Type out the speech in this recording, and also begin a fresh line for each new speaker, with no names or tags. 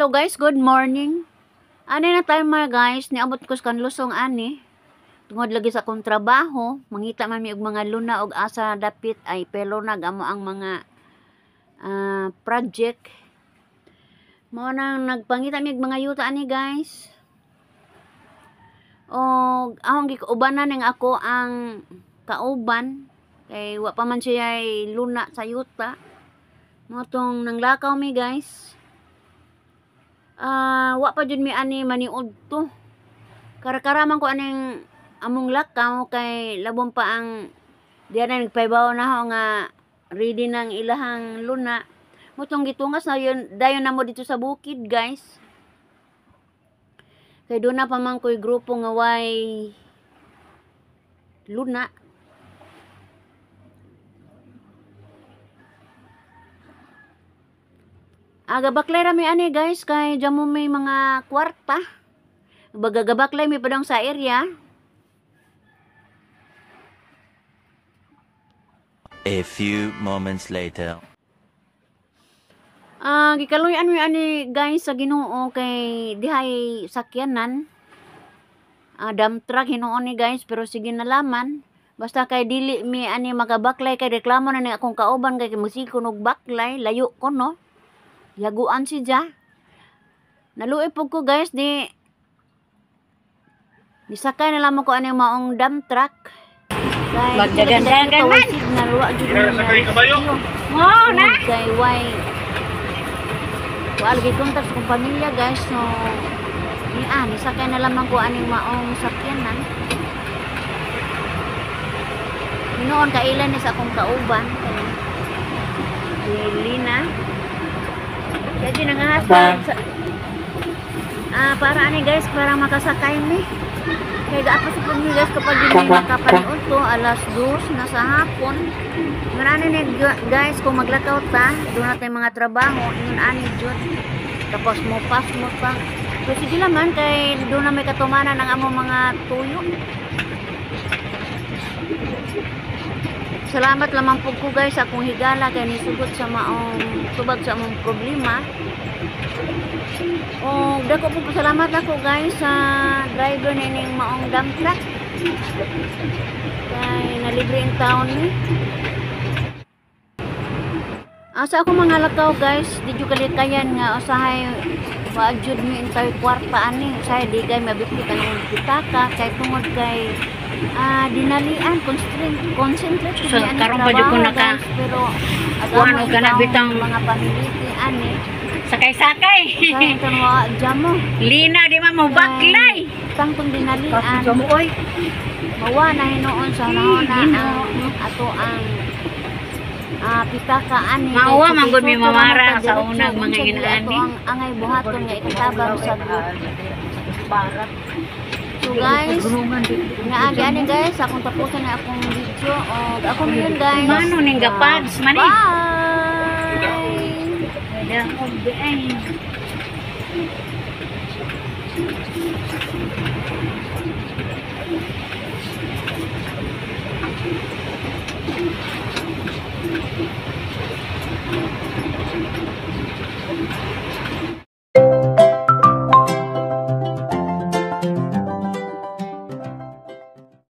Hello guys, good morning. Ani na tayo mga guys, niabot ko sa kanlusong ani. Tungod lagi sa akong trabaho, mangita man mi og mga luna og asa dapit ay pelo nagamo ang mga project. Mao nang nagpangita mi og mga yuta ani guys. Og ahong gikubanan ning ako ang kauban kay wa pa man siya ay luna sa yuta. Mo tong nanglakaw mi guys. Wa pa jud mi ani maniud to. Karakaraman ko aning among lakaw kay labon pa ang diyan na nagpaybaw na ho nga ready ng ilahang luna. Mutong gitungas na yun dayon na mo dito sa bukid guys. Kay doon na pa man ko'y grupo nga way luna. Gabaklay rami ani guys kay damo may mga kwarta. Bagagabaklay mi padang sa area.
A few moments later.
Gikaluyan mi ani guys sa Ginoo kay dihay sakyanan. Dump truck hinuon ni guys pero sige nalaman. Basta kay dili mi ani magabaklay kay reklamo na ni akong kauban kay musikon og baklay layo ko no. Yaguan si Ja. Naluoy po ko guys di sakay na lamang ko ani maong dump truck.
Magdagan-dagan man.
Naluwa jud ni kabayo.
Oh, na.
Kay why wala gid kontak sa kong pamilya guys so ni sakay na lamang ko ani maong sakyanan. Noon kailan ni sa akong kauban kay Lina. Jadi nangahasad para ani guys para makasakay mi. Kaya gaapa sa pag guys kapag hindi makapanood to alas 2 na sa hapon. Marami ni guys kung maglakaw ta, doon natin mga trabaho, yun ani jud. Tapos mo pa. So sige naman kay doon na may katumanan ng among mga tuyo. Salamat lamang po ko guys akong higala kay nisugot sa maong tubag sa among problema. O dako po salamat ako guys sa driver nining maong dump truck. Kay nalibre ang taon ni. Sa ako mga lakaw guys, di jud kalikayan nga usahay wa jud mi intay kwarta ani, usahay di kay mabitbit ang pitaka kay tungod kay dinalian concentrate
So karon pa jud ko naka
pero
ano kana bitang
mga pamiliti ani
sakay-sakay.
sa tanwa jamo
Lina di man mo baklay.
tangtong dinalian
Oy.
mawa na hinuon sa nahona ato ang pitaka ani
Mawa man gud mi mamara sa unang mga inaani.
ang angay buhaton nga ikatabang sa group. So guys, naagi ani guys, akong tapusan na akong video. O ako yun guys.
Mano ning gapads man eh.
Bye.